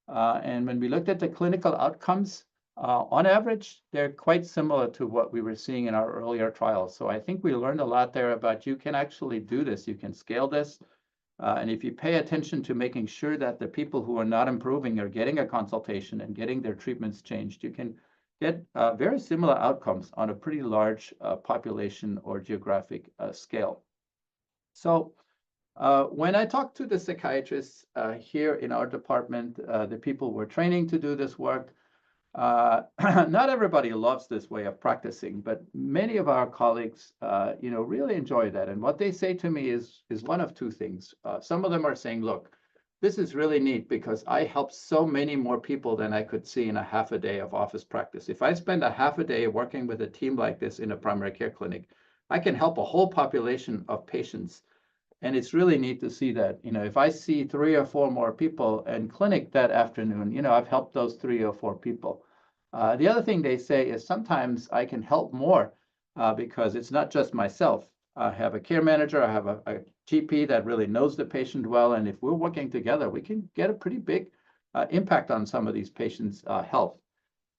And when we looked at the clinical outcomes, on average, they're quite similar to what we were seeing in our earlier trials. So I think we learned a lot there about you can actually do this, you can scale this. And if you pay attention to making sure that the people who are not improving are getting a consultation and getting their treatments changed, you can get very similar outcomes on a pretty large population or geographic scale. So when I talk to the psychiatrists here in our department, the people we're training to do this work, not everybody loves this way of practicing, but many of our colleagues, really enjoy that. And what they say to me is one of two things. Some of them are saying, look, this is really neat because I help so many more people than I could see in a half a day of office practice. If I spend a half a day working with a team like this in a primary care clinic, I can help a whole population of patients. And it's really neat to see that, if I see 3 or 4 more people in clinic that afternoon, I've helped those 3 or 4 people. The other thing they say is sometimes I can help more because it's not just myself. I have a care manager, I have a GP that really knows the patient well. And if we're working together, we can get a pretty big impact on some of these patients' health.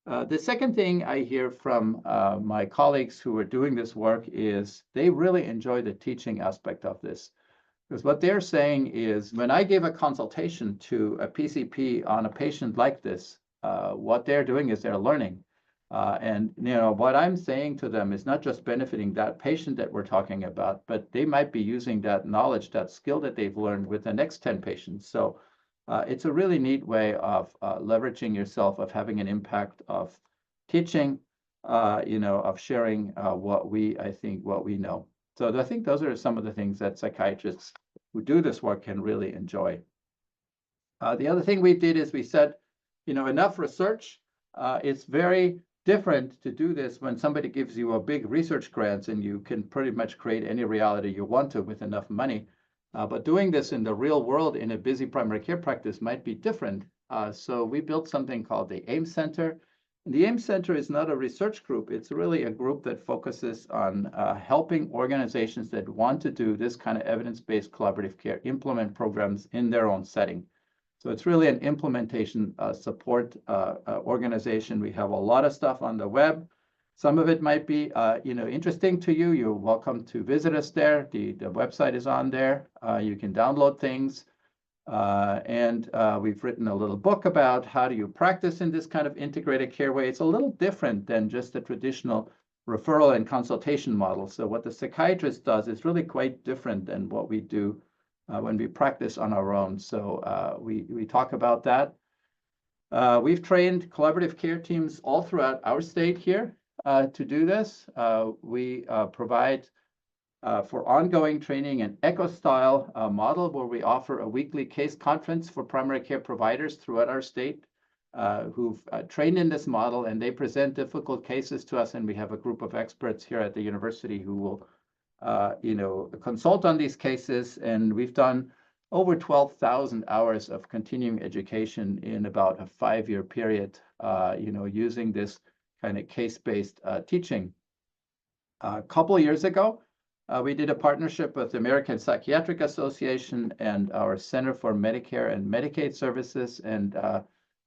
The second thing I hear from my colleagues who are doing this work is they really enjoy the teaching aspect of this. Because what they're saying is when I give a consultation to a PCP on a patient like this, what they're doing is they're learning. And what I'm saying to them is not just benefiting that patient that we're talking about, but they might be using that knowledge, that skill that they've learned with the next 10 patients. So it's a really neat way of leveraging yourself, of having an impact, of teaching, of sharing what we know. So I think those are some of the things that psychiatrists who do this work can really enjoy. The other thing we did is we said, enough research. It's very different to do this when somebody gives you a big research grant and you can pretty much create any reality you want to with enough money. But doing this in the real world in a busy primary care practice might be different. So we built something called the AIM Center. The AIM Center is not a research group. It's really a group that focuses on helping organizations that want to do this kind of evidence-based collaborative care implement programs in their own setting. So it's really an implementation support organization. We have a lot of stuff on the web. Some of it might be interesting to you. You're welcome to visit us there. The website is on there. You can download things. And we've written a little book about how do you practice in this kind of integrated care way. It's a little different than just the traditional referral and consultation model. So what the psychiatrist does is really quite different than what we do when we practice on our own. So we talk about that. We've trained collaborative care teams all throughout our state here to do this. We provide for ongoing training an ECHO-style model where we offer a weekly case conference for primary care providers throughout our state who've trained in this model, and they present difficult cases to us, and we have a group of experts here at the university who will consult on these cases, and we've done over 12,000 hours of continuing education in about a 5-year period, using this kind of case-based teaching. A couple of years ago, we did a partnership with the American Psychiatric Association and our Center for Medicare and Medicaid Services, and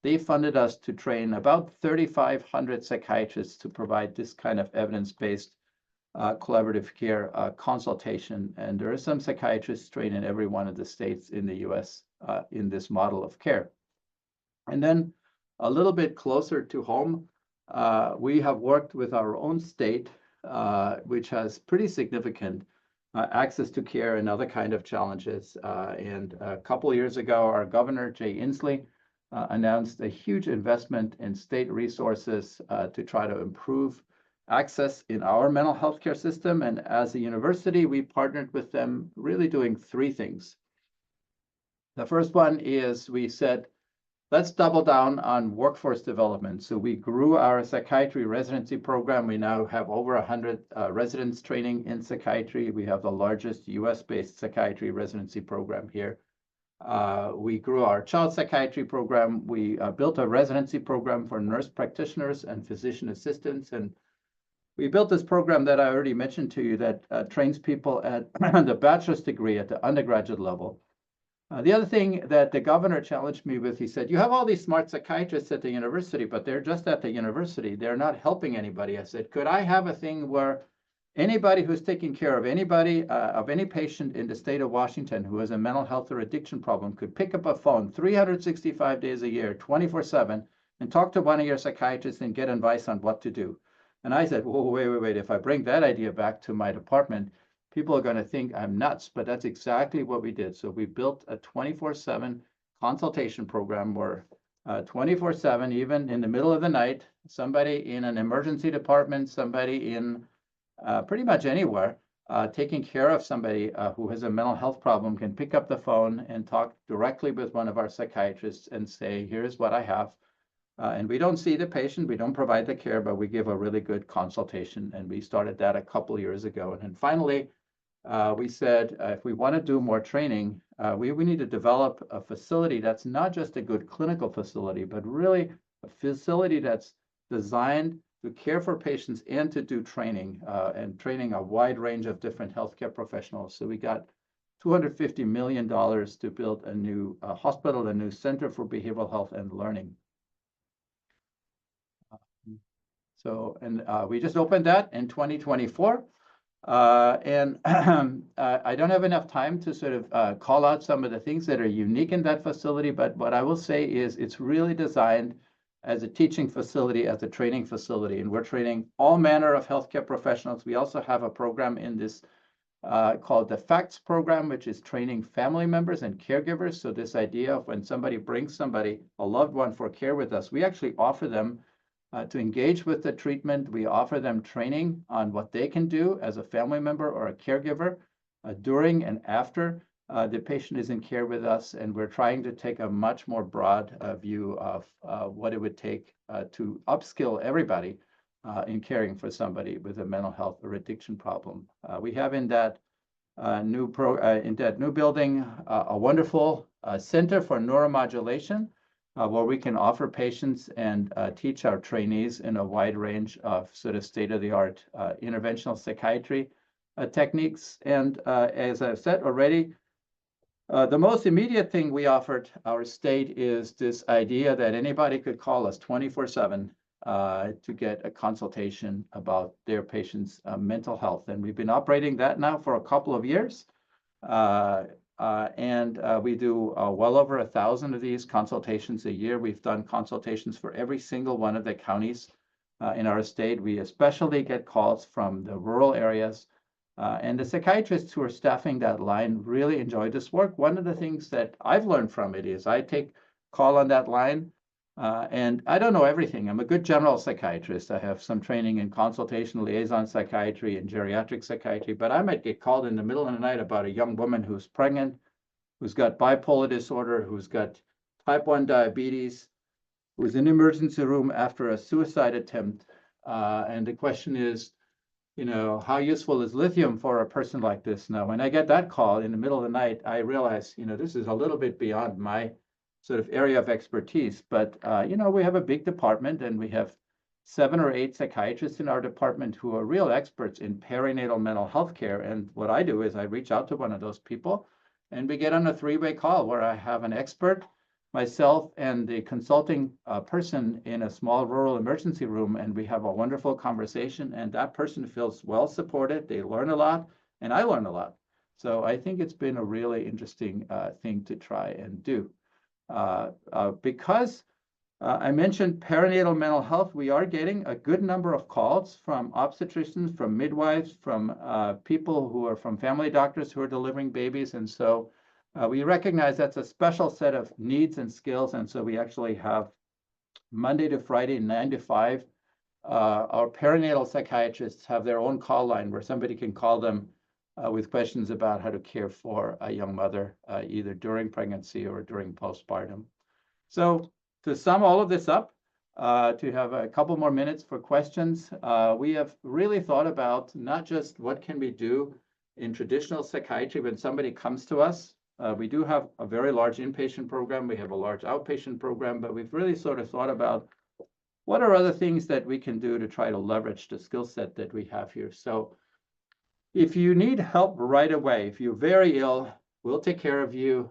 they funded us to train about 3,500 psychiatrists to provide this kind of evidence-based collaborative care consultation. And there are some psychiatrists trained in every one of the states in the US in this model of care. And then a little bit closer to home, we have worked with our own state, which has pretty significant access to care and other kind of challenges. And a couple of years ago, our governor, Jay Inslee, announced a huge investment in state resources to try to improve access in our mental health care system. And as a university, we partnered with them really doing 3 things. The first one is we said, let's double down on workforce development. So we grew our psychiatry residency program. We now have over 100 residents training in psychiatry. We have the largest US-based psychiatry residency program here. We grew our child psychiatry program. We built a residency program for nurse practitioners and physician assistants. And we built this program that I already mentioned to you that trains people at the bachelor's degree at the undergraduate level. The other thing that the governor challenged me with, he said, you have all these smart psychiatrists at the university, but they're just at the university. They're not helping anybody. I said, could I have a thing where anybody who's taking care of anybody, of any patient in the state of Washington who has a mental health or addiction problem could pick up a phone 365 days a year, 24/7, and talk to one of your psychiatrists and get advice on what to do? And I said, whoa, wait. If I bring that idea back to my department, people are going to think I'm nuts, but that's exactly what we did. So we built a 24/7 consultation program where 24/7, even in the middle of the night, somebody in an emergency department, somebody in pretty much anywhere, taking care of somebody who has a mental health problem can pick up the phone and talk directly with one of our psychiatrists and say, here's what I have. And we don't see the patient, we don't provide the care, but we give a really good consultation. And we started that a couple of years ago. And then finally, we said, if we want to do more training, we need to develop a facility that's not just a good clinical facility, but really a facility that's designed to care for patients and to do training, and training a wide range of different healthcare professionals. So we got $250 million to build a new hospital, a new center for behavioral health and learning. So, and we just opened that in 2024. And I don't have enough time to sort of call out some of the things that are unique in that facility, but what I will say is it's really designed as a teaching facility, as a training facility, and we're training all manner of healthcare professionals. We also have a program in this called the FACTS program, which is training family members and caregivers. So this idea of when somebody brings somebody, a loved one, for care with us, we actually offer them to engage with the treatment. We offer them training on what they can do as a family member or a caregiver during and after the patient is in care with us. And we're trying to take a much more broad view of what it would take to upskill everybody in caring for somebody with a mental health or addiction problem. We have in that new building a wonderful center for neuromodulation. where we can offer patients and teach our trainees in a wide range of sort of state-of-the-art interventional psychiatry techniques. And as I've said already, the most immediate thing we offered our state is this idea that anybody could call us 24/7 to get a consultation about their patient's mental health. And we've been operating that now for a couple of years. We do well over 1,000 of these consultations a year. We've done consultations for every single one of the counties in our state. We especially get calls from the rural areas. And the psychiatrists who are staffing that line really enjoy this work. One of the things that I've learned from it is I take call on that line, and I don't know everything. I'm a good general psychiatrist. I have some training in consultation, liaison psychiatry, and geriatric psychiatry, but I might get called in the middle of the night about a young woman who's pregnant, who's got bipolar disorder, who's got type 1 diabetes, who's in the emergency room after a suicide attempt. And the question is, how useful is lithium for a person like this? Now, when I get that call in the middle of the night, I realize, this is a little bit beyond my sort of area of expertise. But, we have a big department, and we have 7 or 8 psychiatrists in our department who are real experts in perinatal mental health care. And what I do is I reach out to one of those people, and we get on a 3-way call where I have an expert, myself, and the consulting person in a small rural emergency room, and we have a wonderful conversation, and that person feels well supported. They learn a lot, and I learn a lot. So I think it's been a really interesting thing to try and do. Because I mentioned perinatal mental health, we are getting a good number of calls from obstetricians, from midwives, from people who are from family doctors who are delivering babies. And so we recognize that's a special set of needs and skills. And so we actually have Monday to Friday, 9 to 5. Our perinatal psychiatrists have their own call line where somebody can call them with questions about how to care for a young mother, either during pregnancy or during postpartum. So to sum all of this up, to have a couple more minutes for questions, we have really thought about not just what can we do in traditional psychiatry when somebody comes to us. We do have a very large inpatient program. We have a large outpatient program, but we've really sort of thought about what are other things that we can do to try to leverage the skill set that we have here. So if you need help right away, if you're very ill, we'll take care of you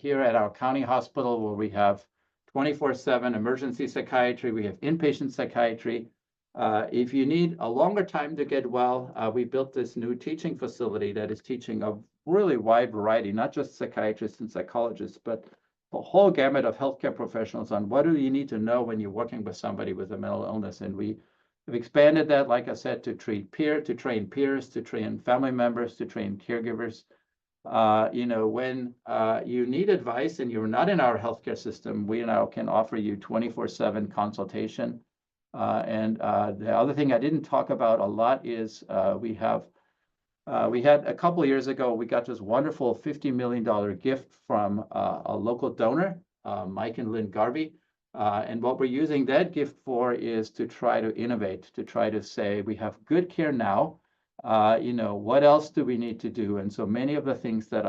here at our county hospital, where we have 24/7 emergency psychiatry. We have inpatient psychiatry. If you need a longer time to get well, we built this new teaching facility that is teaching a really wide variety, not just psychiatrists and psychologists, but the whole gamut of healthcare professionals on what do you need to know when you're working with somebody with a mental illness. And we have expanded that, like I said, to train peers, to train family members, to train caregivers. When you need advice and you're not in our healthcare system, we now can offer you 24/7 consultation. The other thing I didn't talk about a lot is we had a couple of years ago, we got this wonderful $50 million gift from a local donor, Mike and Lynn Garvey. And what we're using that gift for is to try to innovate, to try to say, we have good care now. What else do we need to do? And so many of the things that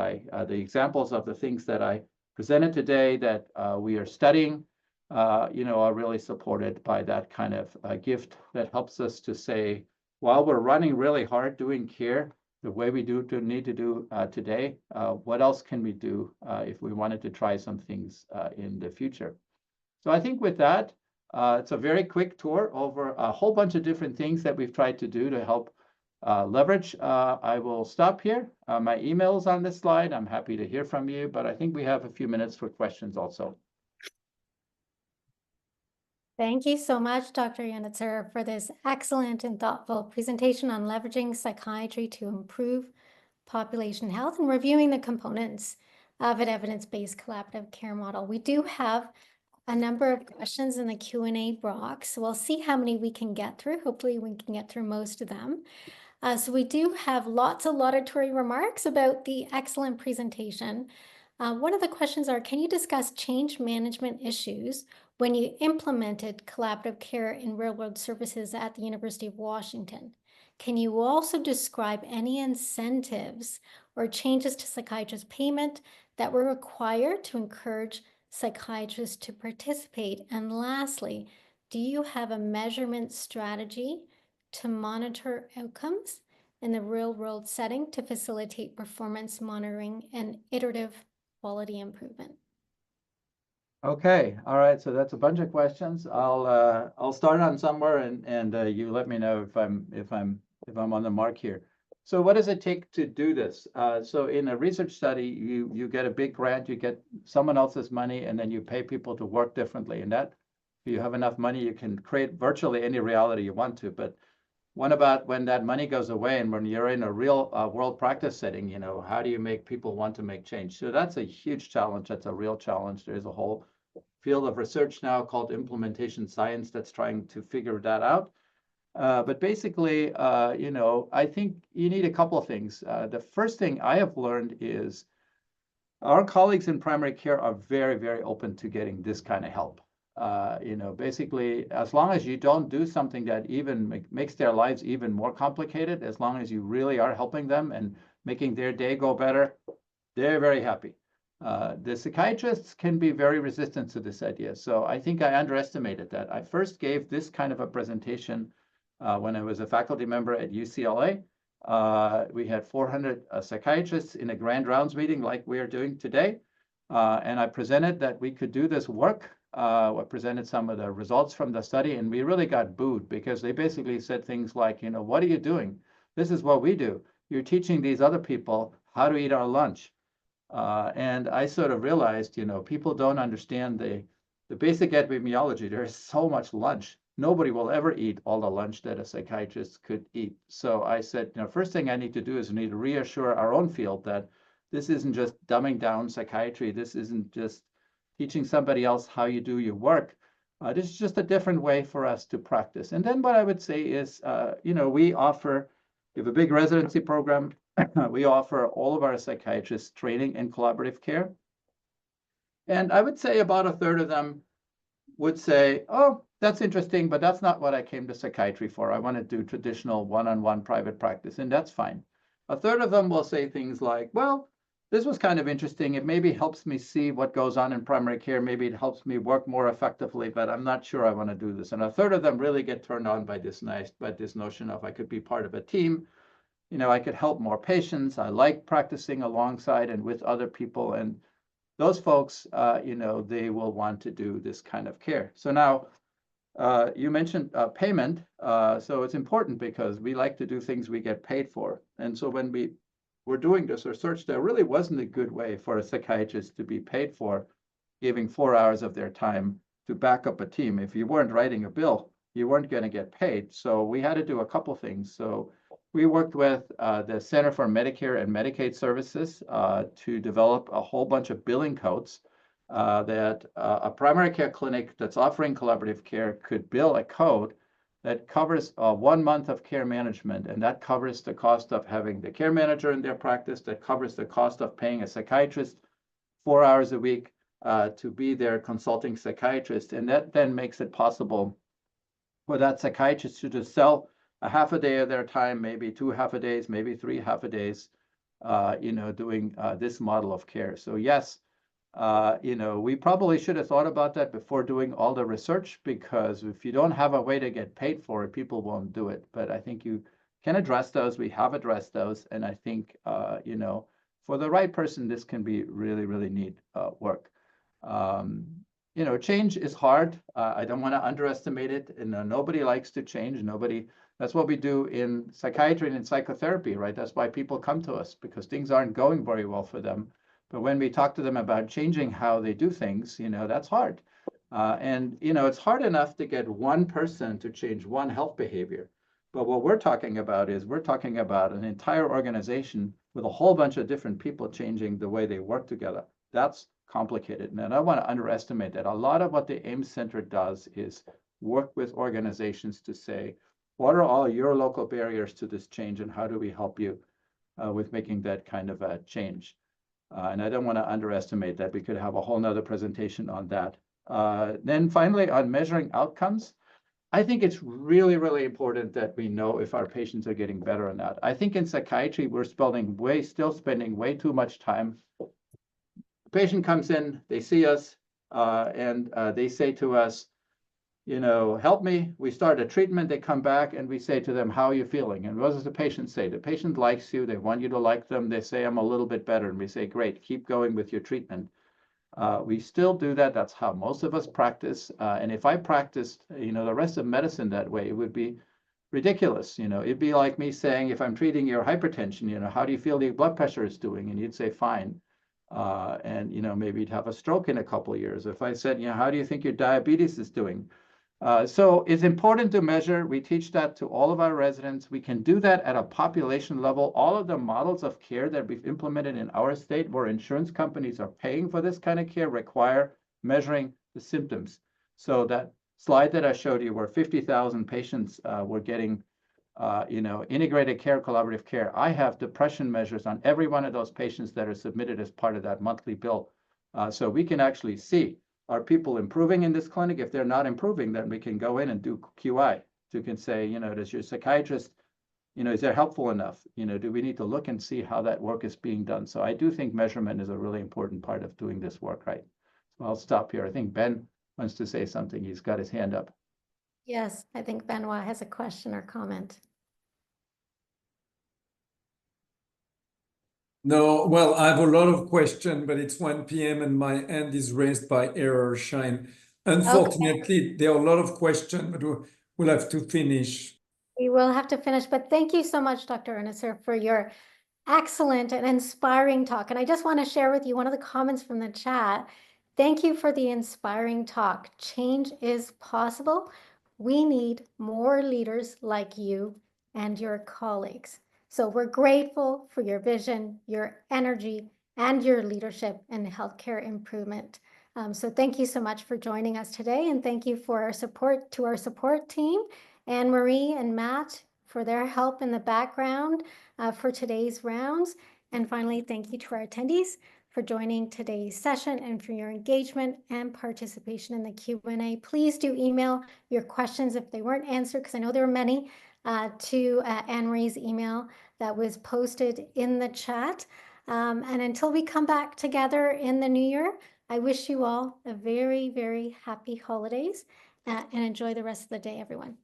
the examples of the things that I presented today that we are studying, are really supported by that kind of gift that helps us to say, while we're running really hard doing care the way we need to do today, what else can we do if we wanted to try some things in the future? So I think with that, it's a very quick tour over a whole bunch of different things that we've tried to do to help leverage. I will stop here. My email is on this slide. I'm happy to hear from you, but I think we have a few minutes for questions also. Thank you so much, Dr. Unützer, for this excellent and thoughtful presentation on leveraging psychiatry to improve population health and reviewing the components of an evidence-based collaborative care model. We do have a number of questions in the Q&A box, so we'll see how many we can get through. Hopefully we can get through most of them. So we do have lots of laudatory remarks about the excellent presentation. One of the questions are, can you discuss change management issues when you implemented collaborative care in real-world services at the University of Washington? Can you also describe any incentives or changes to psychiatrist payment that were required to encourage psychiatrists to participate? And lastly, do you have a measurement strategy to monitor outcomes in the real-world setting to facilitate performance monitoring and iterative quality improvement? Okay, all right. So that's a bunch of questions. I'll start on somewhere, and you let me know if I'm on the mark here. So what does it take to do this? So in a research study, you get a big grant, you get someone else's money, and then you pay people to work differently. And that, if you have enough money, you can create virtually any reality you want to. But what about when that money goes away and when you're in a real world practice setting, you know, how do you make people want to make change? So that's a huge challenge. That's a real challenge. There's a whole field of research now called implementation science that's trying to figure that out. But basically, you know, I think you need a couple of things. The first thing I have learned is our colleagues in primary care are very, very open to getting this kind of help. You know, basically, as long as you don't do something that even makes their lives even more complicated, as long as you really are helping them and making their day go better, they're very happy. The psychiatrists can be very resistant to this idea. So I think I underestimated that. I first gave this kind of a presentation when I was a faculty member at UCLA. We had 400 psychiatrists in a grand rounds meeting like we are doing today. And I presented that we could do this work. I presented some of the results from the study, and we really got booed because they basically said things like, you know, what are you doing? This is what we do. You're teaching these other people how to eat our lunch. And I sort of realized, you know, people don't understand the basic epidemiology. There's so much lunch. Nobody will ever eat all the lunch that a psychiatrist could eat. So I said, you know, first thing I need to do is I need to reassure our own field that this isn't just dumbing down psychiatry. This isn't just teaching somebody else how you do your work. This is just a different way for us to practice. And then what I would say is, you know, we have a big residency program. We offer all of our psychiatrists training in collaborative care. And I would say about a third of them would say, oh, that's interesting, but that's not what I came to psychiatry for. I want to do traditional one-on-one private practice, and that's fine. A third of them will say things like, well, this was kind of interesting. It maybe helps me see what goes on in primary care. Maybe it helps me work more effectively, but I'm not sure I want to do this. And a third of them really get turned on by this notion of I could be part of a team. You know, I could help more patients. I like practicing alongside and with other people. And those folks, you know, they will want to do this kind of care. So now, you mentioned payment. So it's important because we like to do things we get paid for. And so when we were doing this research, there really wasn't a good way for a psychiatrist to be paid for giving 4 hours of their time to back up a team. If you weren't writing a bill, you weren't going to get paid. So we had to do a couple things. So we worked with the Center for Medicare and Medicaid Services to develop a whole bunch of billing codes that a primary care clinic that's offering collaborative care could bill a code that covers 1 month of care management, and that covers the cost of having the care manager in their practice, that covers the cost of paying a psychiatrist 4 hours a week to be their consulting psychiatrist. And that then makes it possible for that psychiatrist to just sell a half a day of their time, maybe 2 half-a-days, maybe 3 half-a-days, you know, doing this model of care. So yes, you know, we probably should have thought about that before doing all the research, because if you don't have a way to get paid for it, people won't do it. But I think you can address those. We have addressed those. And I think, you know, for the right person, this can be really, really neat work. You know, change is hard. I don't want to underestimate it. And nobody likes to change. That's what we do in psychiatry and in psychotherapy, right? That's why people come to us, because things aren't going very well for them. But when we talk to them about changing how they do things, you know, that's hard. And, you know, it's hard enough to get one person to change one health behavior. But what we're talking about is we're talking about an entire organization with a whole bunch of different people changing the way they work together. That's complicated. And I don't want to underestimate that. A lot of what the AIMS Center does is work with organizations to say, what are all your local barriers to this change, and how do we help you with making that kind of a change? And I don't want to underestimate that. We could have a whole nother presentation on that. Then finally, on measuring outcomes, I think it's really, really important that we know if our patients are getting better or not. I think in psychiatry, we're still spending way too much time. The patient comes in, they see us, and they say to us, you know, help me. We start a treatment, they come back and we say to them, how are you feeling? And what does the patient say? The patient likes you, they want you to like them. They say, I'm a little bit better. And we say, great, keep going with your treatment. We still do that. That's how most of us practice. And if I practiced, you know, the rest of medicine that way, it would be ridiculous. You know, it'd be like me saying, if I'm treating your hypertension, you know, how do you feel your blood pressure is doing? And you'd say, fine. And, you know, maybe you'd have a stroke in a couple of years. If I said, you know, how do you think your diabetes is doing? So it's important to measure. We teach that to all of our residents. We can do that at a population level. All of the models of care that we've implemented in our state where insurance companies are paying for this kind of care require measuring the symptoms. So that slide that I showed you where 50,000 patients were getting you know, integrated care, collaborative care. I have depression measures on every one of those patients that are submitted as part of that monthly bill. So we can actually see, are people improving in this clinic? If they're not improving, then we can go in and do QI. So you can say, you know, does your psychiatrist, you know, is there helpful enough? You know, do we need to look and see how that work is being done? So I do think measurement is a really important part of doing this work right. So I'll stop here. I think Ben wants to say something. He's got his hand up. Yes, I think Benoit has a question or comment. No, well, I have a lot of questions, but it's 1 p.m. and my hand is raised by error, Shine. Unfortunately, there are a lot of questions, but we'll have to finish. We will have to finish, but thank you so much, Dr. Unützer, for your excellent and inspiring talk. And I just want to share with you one of the comments from the chat. Thank you for the inspiring talk. Change is possible. We need more leaders like you and your colleagues. So we're grateful for your vision, your energy, and your leadership in healthcare improvement. So thank you so much for joining us today, and thank you for our support to our support team, Anne-Marie and Matt, for their help in the background for today's rounds. And finally, thank you to our attendees for joining today's session and for your engagement and participation in the Q&A. Please do email your questions if they weren't answered, because I know there were many, to Anne-Marie's email that was posted in the chat. And until we come back together in the new year, I wish you all a very, very happy holidays and enjoy the rest of the day, everyone.